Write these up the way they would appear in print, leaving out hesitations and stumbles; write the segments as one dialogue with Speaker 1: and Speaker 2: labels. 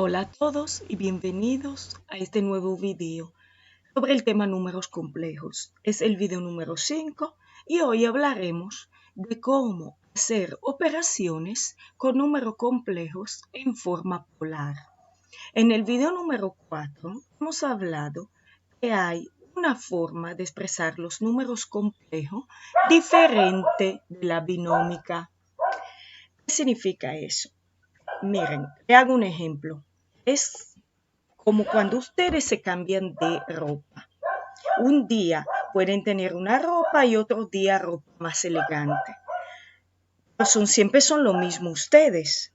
Speaker 1: Hola a todos y bienvenidos a este nuevo video sobre el tema números complejos. Es el video número 5 y hoy hablaremos de cómo hacer operaciones con números complejos en forma polar. En el video número 4 hemos hablado que hay una forma de expresar los números complejos diferente de la binómica. ¿Qué significa eso? Miren, te hago un ejemplo. Es como cuando ustedes se cambian de ropa. Un día pueden tener una ropa y otro día ropa más elegante. Pero siempre son lo mismo ustedes.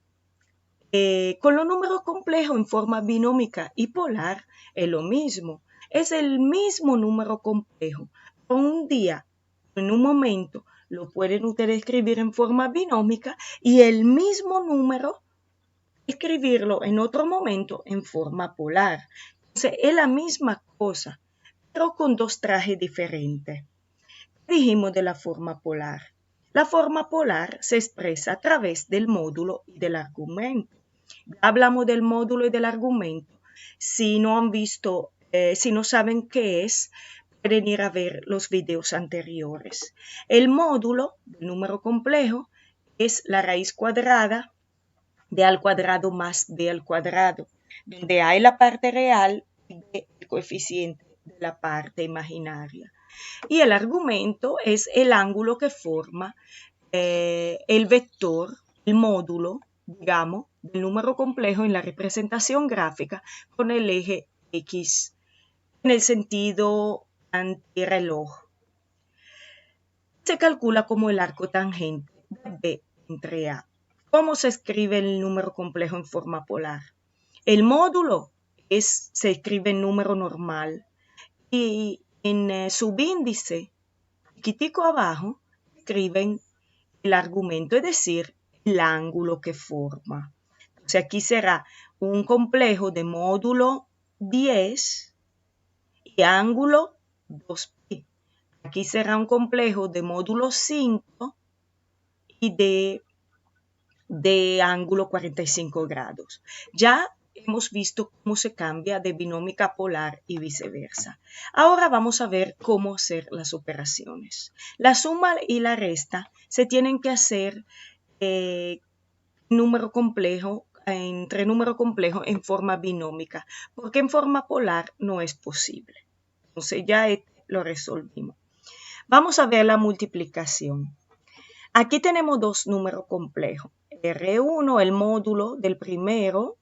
Speaker 1: Con los números complejos en forma binómica y polar es lo mismo. Es el mismo número complejo. Un día, en un momento, lo pueden ustedes escribir en forma binómica y el mismo número escribirlo en otro momento en forma polar. Entonces, es la misma cosa, pero con dos trajes diferentes. Dijimos de la forma polar. La forma polar se expresa a través del módulo y del argumento. Ya hablamos del módulo y del argumento. Si no han visto, si no saben qué es, pueden ir a ver los videos anteriores. El módulo del número complejo es la raíz cuadrada de a al cuadrado más b al cuadrado, donde a es la parte real y b el coeficiente de la parte imaginaria. Y el argumento es el ángulo que forma el vector, el módulo, digamos, del número complejo en la representación gráfica con el eje X en el sentido antirreloj. Se calcula como el arco tangente de B entre A. ¿Cómo se escribe el número complejo en forma polar? El módulo se escribe en número normal y en subíndice, chiquitico abajo, escriben el argumento, es decir, el ángulo que forma. Entonces aquí será un complejo de módulo 10 y ángulo 2pi. Aquí será un complejo de módulo 5 y de ángulo 45 grados. Ya hemos visto cómo se cambia de binómica polar y viceversa. Ahora vamos a ver cómo hacer las operaciones. La suma y la resta se tienen que hacer número complejo entre número complejo en forma binómica, porque en forma polar no es posible. Entonces ya lo resolvimos. Vamos a ver la multiplicación. Aquí tenemos dos números complejos. R1, el módulo del primero,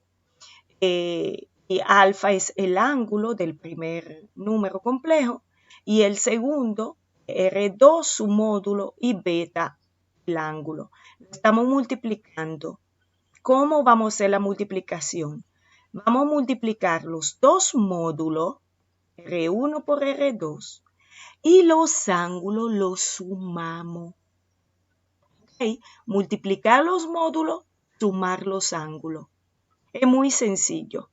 Speaker 1: y alfa es el ángulo del primer número complejo, y el segundo, R2, su módulo, y beta, el ángulo. Estamos multiplicando. ¿Cómo vamos a hacer la multiplicación? Vamos a multiplicar los dos módulos, R1 por R2, y los ángulos los sumamos. ¿Okay? Multiplicar los módulos, sumar los ángulos. Es muy sencillo.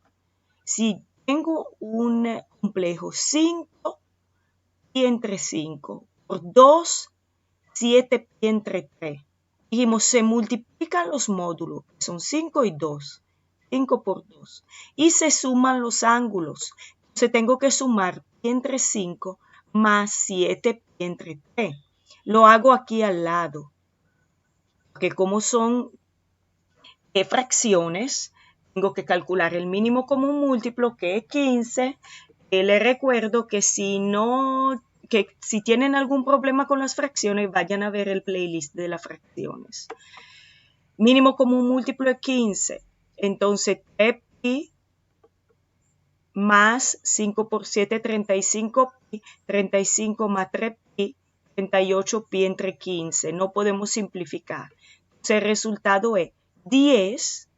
Speaker 1: Si tengo un complejo 5 pi entre 5 por 2, 7 pi entre 3. Dijimos, se multiplican los módulos, que son 5 y 2. 5 por 2. Y se suman los ángulos. Entonces tengo que sumar pi entre 5 más 7 pi entre 3. Lo hago aquí al lado. Porque como son fracciones, tengo que calcular el mínimo común múltiplo, que es 15. Les recuerdo que si tienen algún problema con las fracciones, vayan a ver el playlist de las fracciones. Mínimo común múltiplo es 15. Entonces, 3pi más 5 por 7, 35pi. 35 más 3pi, 38pi entre 15. No podemos simplificar. Entonces, el resultado es 10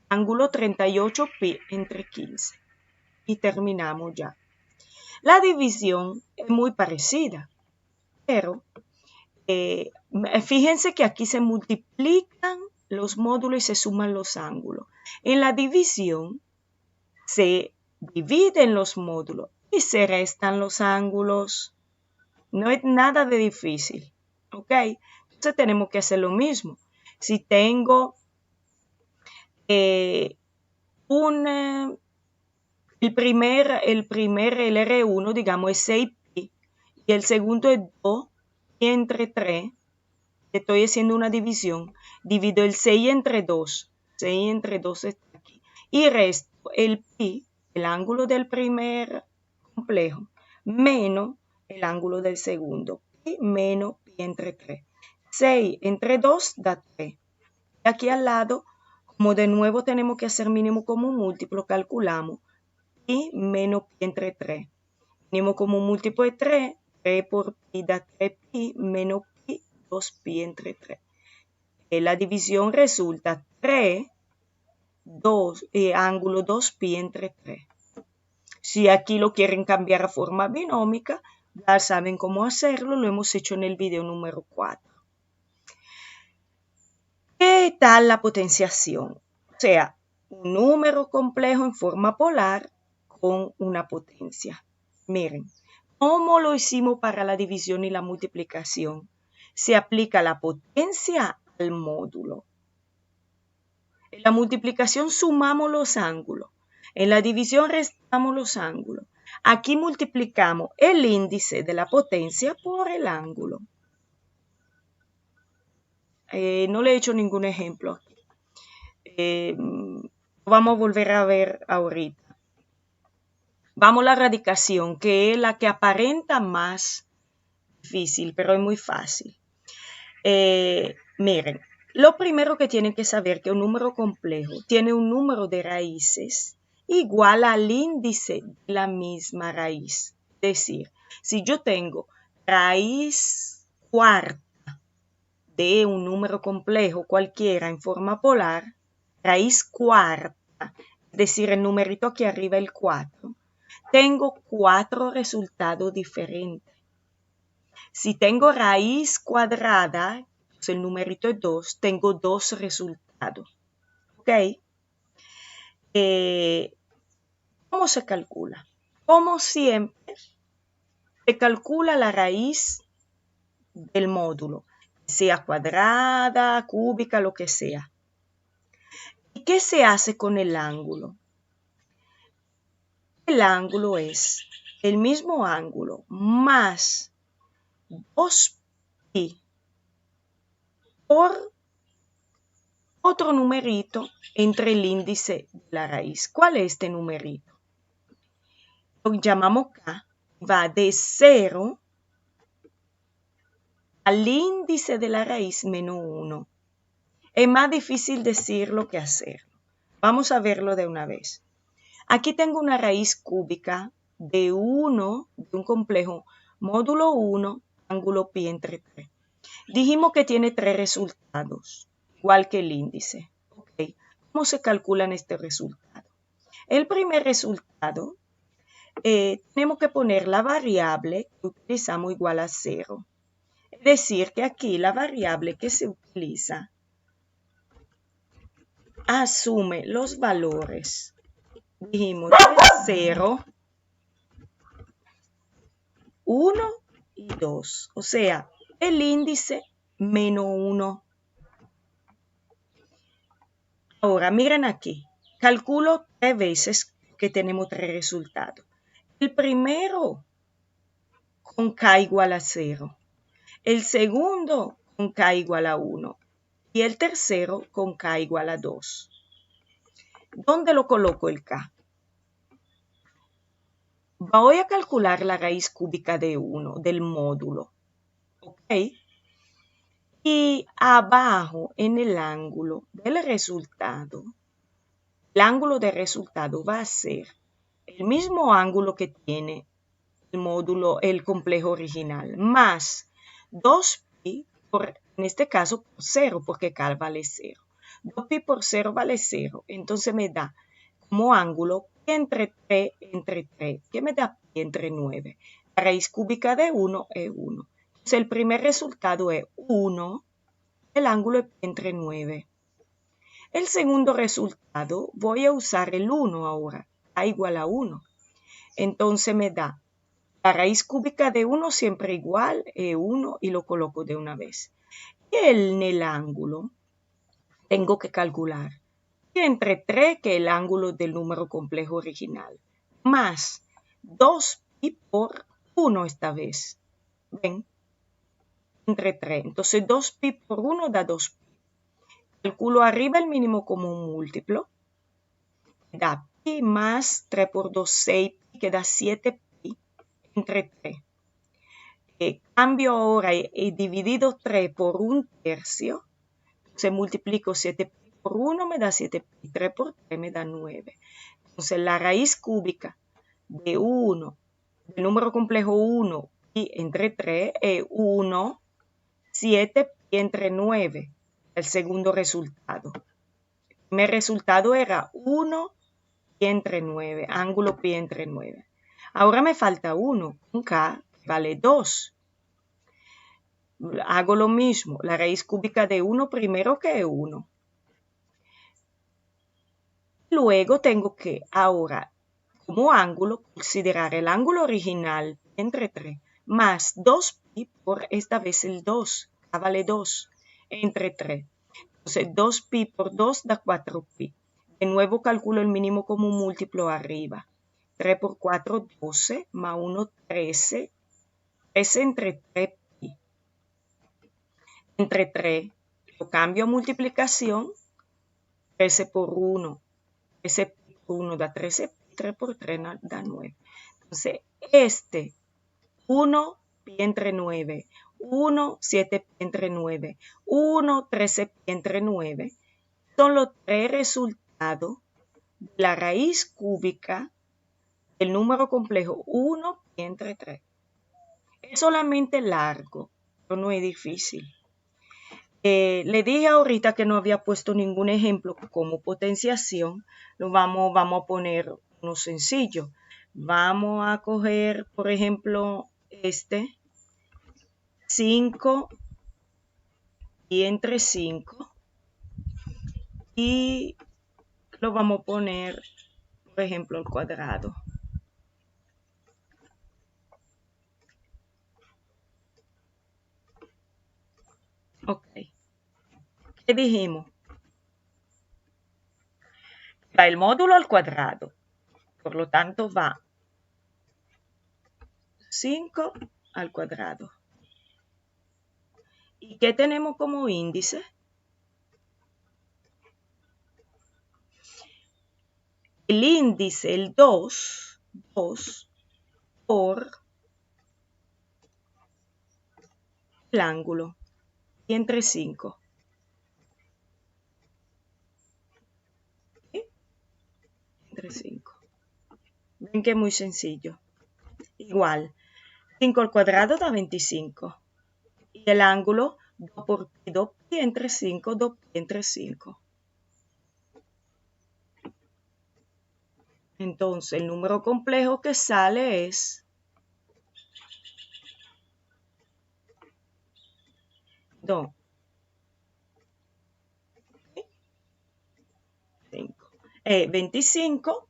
Speaker 1: ángulo 38 pi entre 15. Y terminamos ya. La división es muy parecida, pero fíjense que aquí se multiplican los módulos y se suman los ángulos. En la división se dividen los módulos y se restan los ángulos. No es nada de difícil, ¿ok? Entonces tenemos que hacer lo mismo. Si tengo el R1, digamos, es 6pi y el segundo es 2pi entre 3. Estoy haciendo una división. Divido el 6 entre 2. 6 entre 2 está aquí. Y resto el pi, el ángulo del primer complejo, menos el ángulo del segundo. Pi menos pi entre 3. 6 entre 2 da 3. Y aquí al lado, como de nuevo tenemos que hacer mínimo común múltiplo, calculamos pi menos pi entre 3. Mínimo común múltiplo de 3. 3 por pi da 3pi menos pi, 2pi entre 3. La división resulta 3, 2, ángulo 2pi entre 3. Si aquí lo quieren cambiar a forma binómica, ya saben cómo hacerlo, lo hemos hecho en el video número 4. ¿Qué tal la potenciación? O sea, un número complejo en forma polar con una potencia. Miren, ¿cómo lo hicimos para la división y la multiplicación? Se aplica la potencia al módulo. En la multiplicación sumamos los ángulos. En la división restamos los ángulos. Aquí multiplicamos el índice de la potencia por el ángulo. No le he hecho ningún ejemplo aquí. Vamos a volver a ver ahorita. Vamos a la radicación, que es la que aparenta más difícil, pero es muy fácil. Miren, lo primero que tienen que saber es que un número complejo tiene un número de raíces igual al índice de la misma raíz. Es decir, si yo tengo raíz cuarta de un número complejo cualquiera en forma polar, raíz cuarta, es decir, el numerito aquí arriba, el 4, tengo 4 resultados diferentes. Si tengo raíz cuadrada, pues el numerito es 2, tengo 2 resultados. ¿Ok? ¿Cómo se calcula? Como siempre, se calcula la raíz del módulo, sea cuadrada, cúbica, lo que sea. ¿Y qué se hace con el ángulo? El ángulo es el mismo ángulo más 2pi por otro numerito entre el índice de la raíz. ¿Cuál es este numerito? Lo llamamos K. Va de 0 al índice de la raíz menos 1. Es más difícil decirlo que hacerlo. Vamos a verlo de una vez. Aquí tengo una raíz cúbica de 1, de un complejo módulo 1, ángulo pi entre 3. Dijimos que tiene 3 resultados, igual que el índice. Okay. ¿Cómo se calculan este resultado? El primer resultado, tenemos que poner la variable que utilizamos igual a 0. Es decir, que aquí la variable que se utiliza asume los valores. Dijimos 0, 1 y 2. O sea, el índice menos 1. Ahora, miren aquí. Calculo 3 veces que tenemos 3 resultados. El primero con K igual a 0. El segundo con K igual a 1. Y el tercero con K igual a 2. ¿Dónde lo coloco el K? Voy a calcular la raíz cúbica de 1 del módulo. ¿Ok? Y abajo en el ángulo del resultado, el ángulo de resultado va a ser el mismo ángulo que tiene el módulo, el complejo original, más 2pi, en este caso por 0, porque K vale 0. 2pi por 0 vale 0, entonces me da como ángulo pi entre 3 entre 3, que me da pi entre 9. La raíz cúbica de 1 es 1. Entonces el primer resultado es 1, el ángulo es pi entre 9. El segundo resultado, voy a usar el 1 ahora, a igual a 1. Entonces me da la raíz cúbica de 1 siempre igual, 1, y lo coloco de una vez. Y en el ángulo tengo que calcular pi entre 3, que es el ángulo del número complejo original, más 2pi por 1 esta vez. ¿Ven? Entre 3. Entonces 2pi por 1 da 2pi. Calculo arriba el mínimo común múltiplo. Da pi más 3 por 2, 6pi, que da 7pi entre 3. Cambio ahora y dividido 3 por 1/3. Se multiplico 7pi por 1 me da 7pi, 3 por 3 me da 9. Entonces la raíz cúbica de 1, del número complejo 1 pi entre 3 es 1, 7 pi entre 9, el segundo resultado. El primer resultado era 1 pi entre 9, ángulo pi entre 9. Ahora me falta 1, con k vale 2. Hago lo mismo, la raíz cúbica de 1 primero que es 1. Luego tengo que ahora, como ángulo, considerar el ángulo original entre 3 más 2pi por esta vez el 2, k vale 2, entre 3. Entonces 2pi por 2 da 4pi. De nuevo calculo el mínimo común múltiplo arriba. 3 por 4, 12, más 1, 13. 13 entre 3pi. Entre 3, lo cambio a multiplicación. 13 por 1. 13 por 1 da 13, 3 por 3 da 9. Entonces, 1 pi entre 9, 1, 7 pi entre 9, 1, 13 pi entre 9, son los tres resultados de la raíz cúbica del número complejo 1 pi entre 3. Es solamente largo, pero no es difícil. Le dije ahorita que no había puesto ningún ejemplo como potenciación. Vamos a poner uno sencillo. Vamos a coger, por ejemplo, 5 y entre 5. Y lo vamos a poner, por ejemplo, al cuadrado. Ok. ¿Qué dijimos? Va el módulo al cuadrado. Por lo tanto, va 5 al cuadrado. ¿Y qué tenemos como índice? El índice, el 2 por el ángulo y entre 5. Entre 5. Ven que es muy sencillo. Igual, 5 al cuadrado da 25. Y el ángulo 2 por pi, 2 pi entre 5, 2 pi entre 5. Entonces, el número complejo que sale es 2. 25,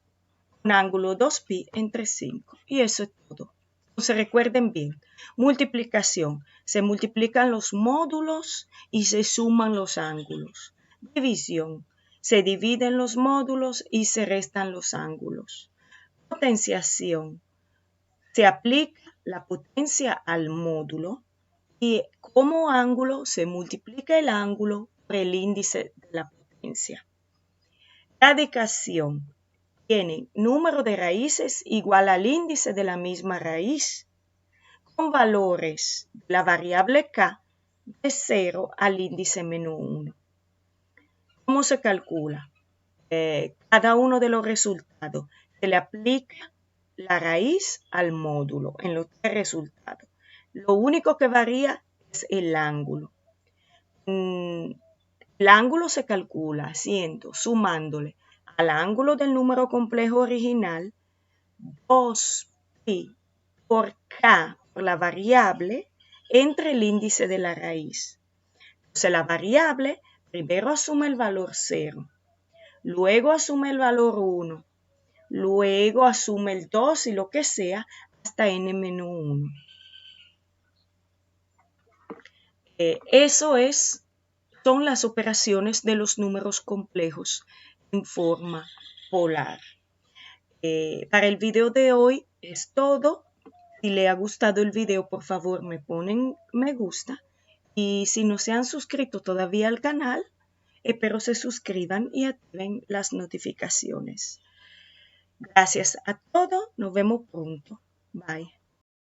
Speaker 1: un ángulo 2pi entre 5. Y eso es todo. Entonces recuerden bien, multiplicación. Se multiplican los módulos y se suman los ángulos. División. Se dividen los módulos y se restan los ángulos. Potenciación. Se aplica la potencia al módulo y como ángulo se multiplica el ángulo por el índice de la potencia. Radicación. Tiene número de raíces igual al índice de la misma raíz, con valores de la variable k de 0 al índice menos 1. ¿Cómo se calcula? Cada uno de los resultados se le aplica la raíz al módulo en los tres resultados. Lo único que varía es el ángulo. El ángulo se calcula sumándole al ángulo del número complejo original 2pi por k por la variable entre el índice de la raíz. Entonces la variable primero asume el valor 0, luego asume el valor 1, luego asume el 2 y lo que sea hasta n-1. Eso son las operaciones de los números complejos en forma polar. Para el video de hoy es todo. Si le ha gustado el video, por favor me ponen me gusta. Y si no se han suscrito todavía al canal, espero se suscriban y activen las notificaciones. Gracias a todos. Nos vemos pronto. Bye.